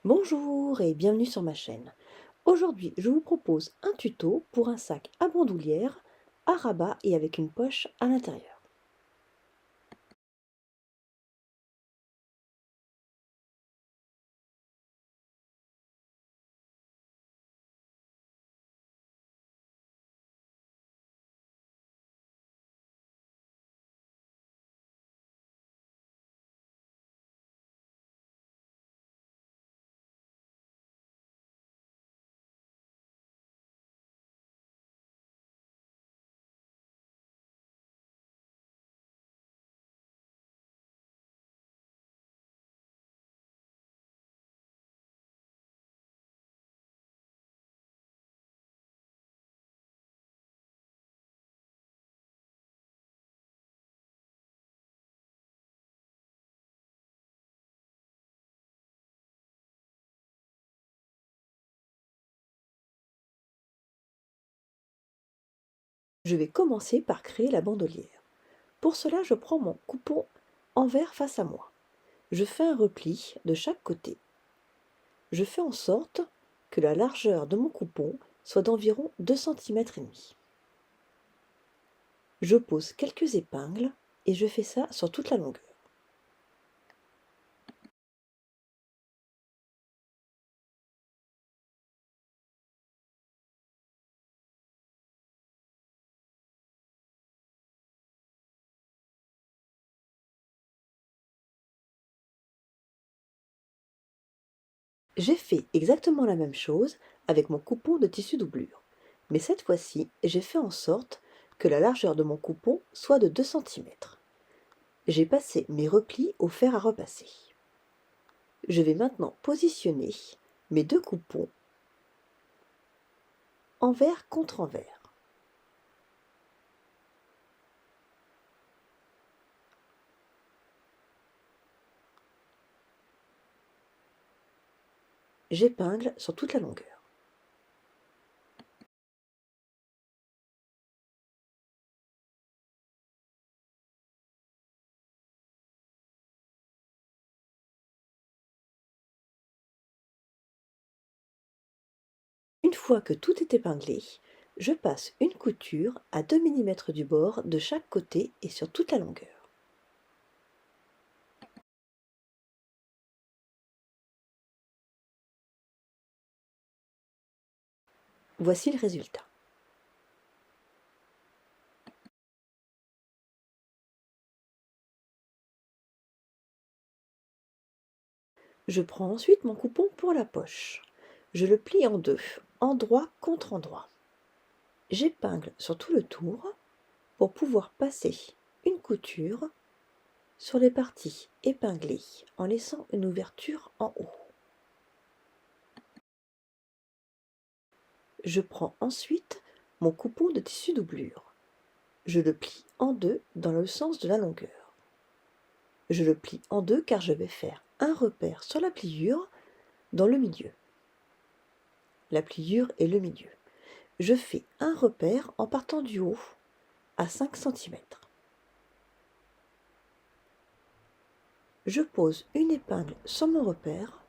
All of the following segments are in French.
Bonjour et bienvenue sur ma chaîne. Aujourd'hui, je vous propose un tuto pour un sac à bandoulière, à rabat et avec une poche à l'intérieur. Je vais commencer par créer la bandoulière. Pour cela, je prends mon coupon envers face à moi. Je fais un repli de chaque côté. Je fais en sorte que la largeur de mon coupon soit d'environ 2,5 cm. Je pose quelques épingles et je fais ça sur toute la longueur. J'ai fait exactement la même chose avec mon coupon de tissu doublure, mais cette fois-ci, j'ai fait en sorte que la largeur de mon coupon soit de 2 cm. J'ai passé mes replis au fer à repasser. Je vais maintenant positionner mes deux coupons envers contre envers. J'épingle sur toute la longueur. Une fois que tout est épinglé, je passe une couture à 2 mm du bord de chaque côté et sur toute la longueur. Voici le résultat. Je prends ensuite mon coupon pour la poche. Je le plie en deux, endroit contre endroit. J'épingle sur tout le tour pour pouvoir passer une couture sur les parties épinglées en laissant une ouverture en haut. Je prends ensuite mon coupon de tissu doublure. Je le plie en deux dans le sens de la longueur. Je le plie en deux car je vais faire un repère sur la pliure dans le milieu. La pliure est le milieu. Je fais un repère en partant du haut à 5 cm. Je pose une épingle sur mon repère.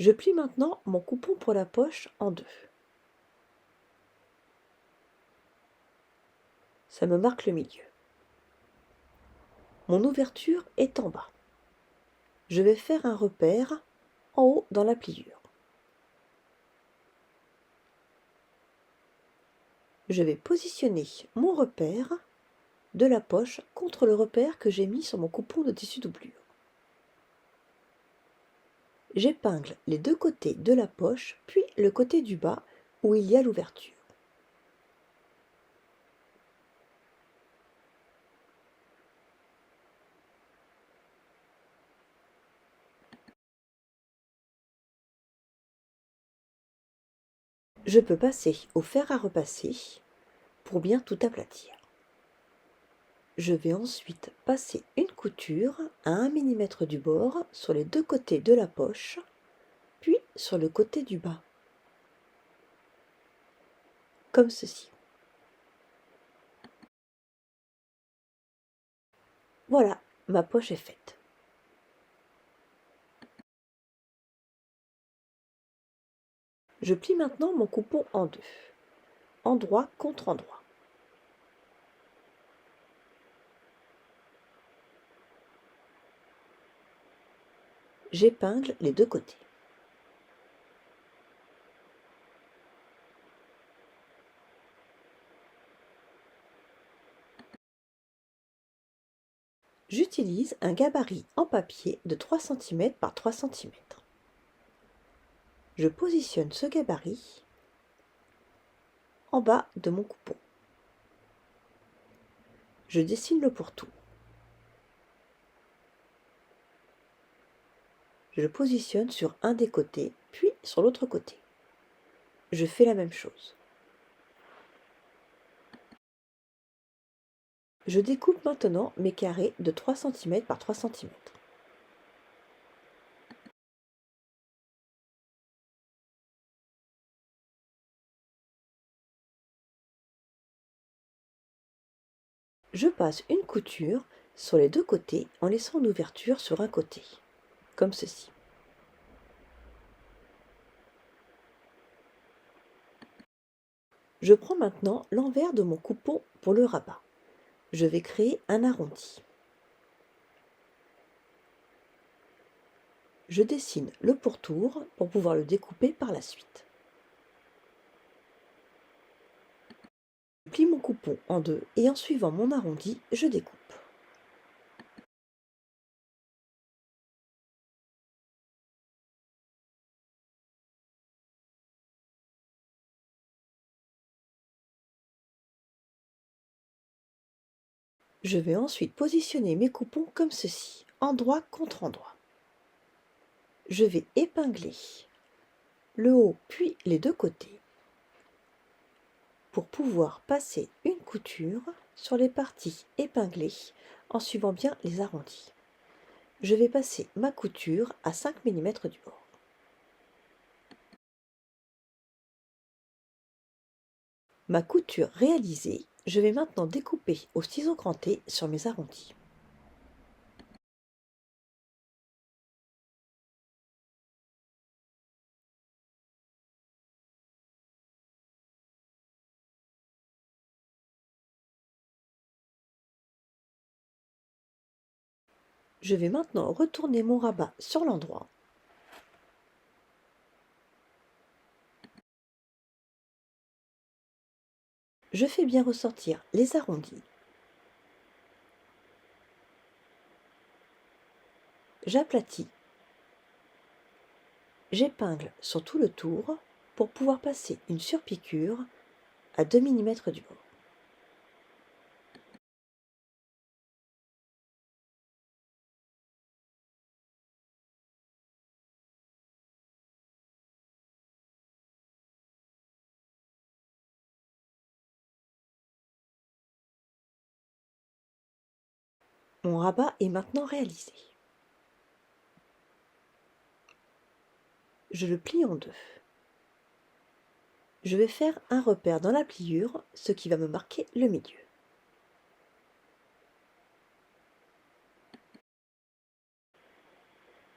Je plie maintenant mon coupon pour la poche en deux. Ça me marque le milieu. Mon ouverture est en bas. Je vais faire un repère en haut dans la pliure. Je vais positionner mon repère de la poche contre le repère que j'ai mis sur mon coupon de tissu doublure. J'épingle les deux côtés de la poche, puis le côté du bas où il y a l'ouverture. Je peux passer au fer à repasser pour bien tout aplatir. Je vais ensuite passer une couture à 1 mm du bord sur les deux côtés de la poche, puis sur le côté du bas, comme ceci. Voilà, ma poche est faite. Je plie maintenant mon coupon en deux, endroit contre endroit. J'épingle les deux côtés. J'utilise un gabarit en papier de 3 cm par 3 cm. Je positionne ce gabarit en bas de mon coupon. Je dessine le pourtour. Je le positionne sur un des côtés, puis sur l'autre côté. Je fais la même chose. Je découpe maintenant mes carrés de 3 cm par 3 cm. Je passe une couture sur les deux côtés en laissant une ouverture sur un côté, comme ceci. Je prends maintenant l'envers de mon coupon pour le rabat. Je vais créer un arrondi. Je dessine le pourtour pour pouvoir le découper par la suite. Je plie mon coupon en deux et en suivant mon arrondi, je découpe. Je vais ensuite positionner mes coupons comme ceci, endroit contre endroit. Je vais épingler le haut puis les deux côtés pour pouvoir passer une couture sur les parties épinglées en suivant bien les arrondis. Je vais passer ma couture à 5 mm du bord. Ma couture réalisée, je vais maintenant découper au ciseau cranté sur mes arrondis. Je vais maintenant retourner mon rabat sur l'endroit. Je fais bien ressortir les arrondis. J'aplatis. J'épingle sur tout le tour pour pouvoir passer une surpiqûre à 2 mm du bord. Mon rabat est maintenant réalisé. Je le plie en deux. Je vais faire un repère dans la pliure, ce qui va me marquer le milieu.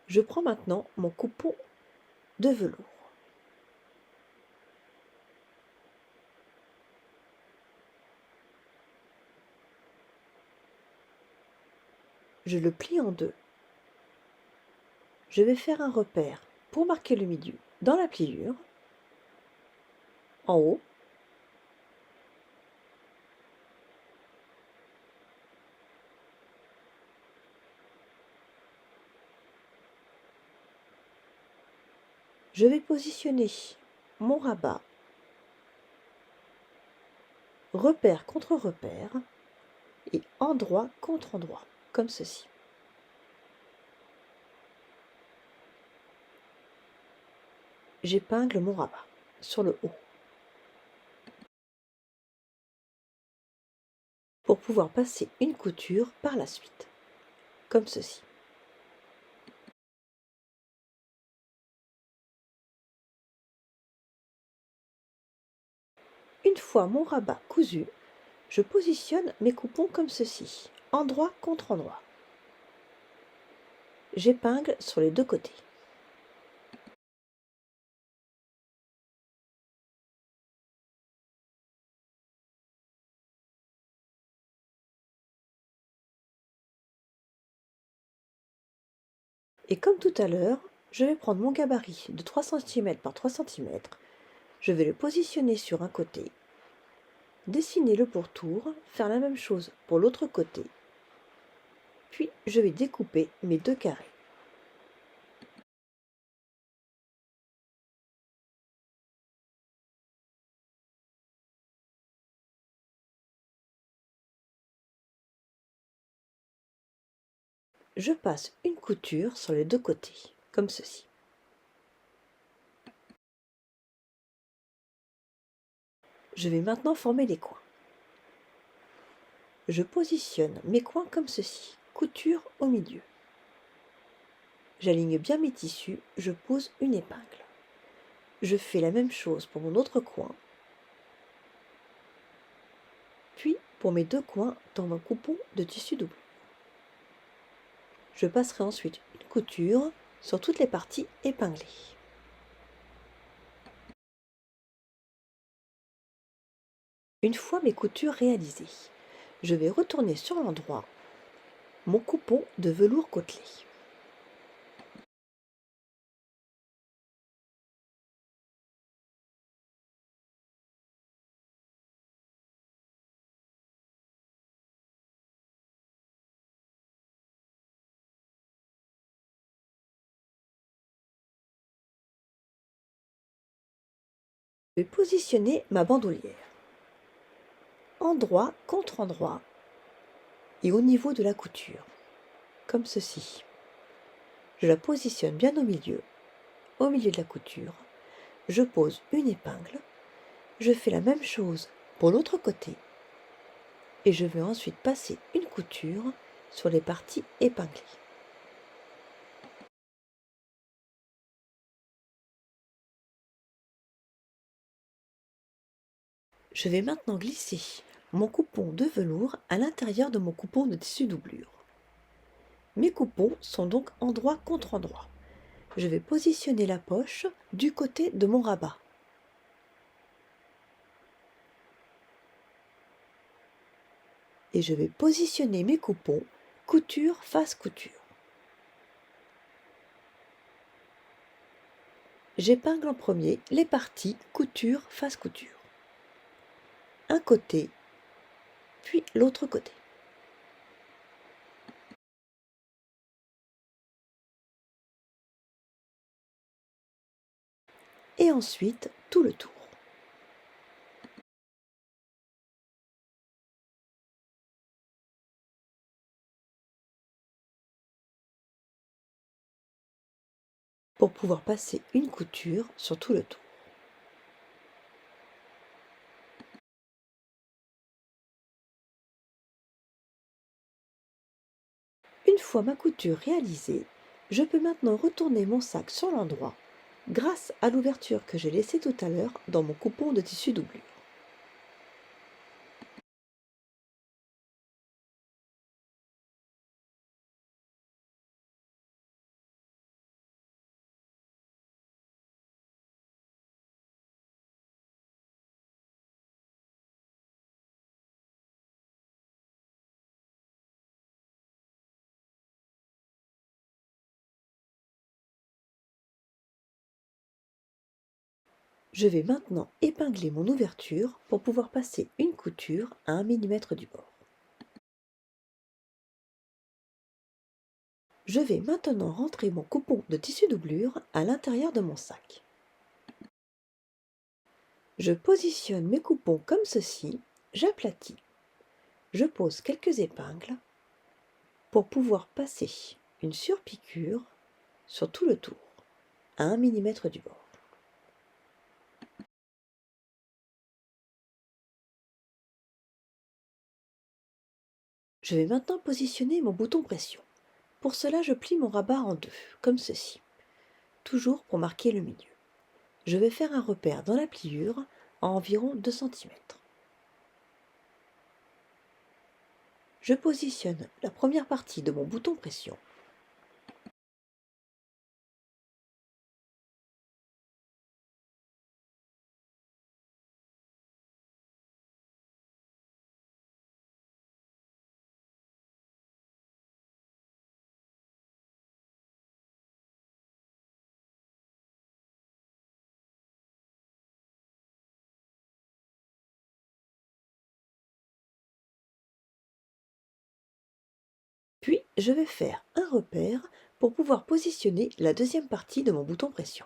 Je prends maintenant mon coupon de velours. Je le plie en deux. Je vais faire un repère pour marquer le milieu dans la pliure, en haut. Je vais positionner mon rabat, repère contre repère, et endroit contre endroit, comme ceci. J'épingle mon rabat sur le haut pour pouvoir passer une couture par la suite, comme ceci. Une fois mon rabat cousu, je positionne mes coupons comme ceci, endroit contre endroit. J'épingle sur les deux côtés. Et comme tout à l'heure, je vais prendre mon gabarit de 3 cm par 3 cm, je vais le positionner sur un côté, dessiner le pourtour, faire la même chose pour l'autre côté, puis je vais découper mes deux carrés. Je passe une couture sur les deux côtés, comme ceci. Je vais maintenant former les coins. Je positionne mes coins comme ceci, couture au milieu. J'aligne bien mes tissus, je pose une épingle. Je fais la même chose pour mon autre coin, puis pour mes deux coins dans mon coupon de tissu double. Je passerai ensuite une couture sur toutes les parties épinglées. Une fois mes coutures réalisées, je vais retourner sur l'endroit mon coupon de velours côtelé. Je vais positionner ma bandoulière, endroit contre endroit et au niveau de la couture, comme ceci. Je la positionne bien au milieu de la couture. Je pose une épingle. Je fais la même chose pour l'autre côté. Et je vais ensuite passer une couture sur les parties épinglées. Je vais maintenant glisser mon coupon de velours à l'intérieur de mon coupon de tissu doublure. Mes coupons sont donc endroit contre endroit. Je vais positionner la poche du côté de mon rabat. Et je vais positionner mes coupons couture face couture. J'épingle en premier les parties couture face couture. Un côté, puis l'autre côté. Et ensuite tout le tour. Pour pouvoir passer une couture sur tout le tour. Une fois ma couture réalisée, je peux maintenant retourner mon sac sur l'endroit grâce à l'ouverture que j'ai laissée tout à l'heure dans mon coupon de tissu doublure. Je vais maintenant épingler mon ouverture pour pouvoir passer une couture à 1 mm du bord. Je vais maintenant rentrer mon coupon de tissu doublure à l'intérieur de mon sac. Je positionne mes coupons comme ceci, j'aplatis. Je pose quelques épingles pour pouvoir passer une surpiqûre sur tout le tour, à 1 mm du bord. Je vais maintenant positionner mon bouton pression. Pour cela, je plie mon rabat en deux, comme ceci, toujours pour marquer le milieu. Je vais faire un repère dans la pliure à environ 2 cm. Je positionne la première partie de mon bouton pression. Puis, je vais faire un repère pour pouvoir positionner la deuxième partie de mon bouton pression.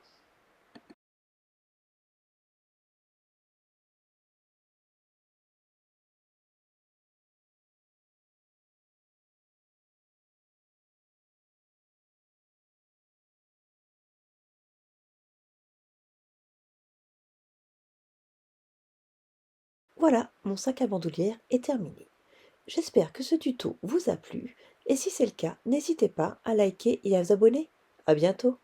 Voilà, mon sac à bandoulière est terminé. J'espère que ce tuto vous a plu et si c'est le cas, n'hésitez pas à liker et à vous abonner. À bientôt!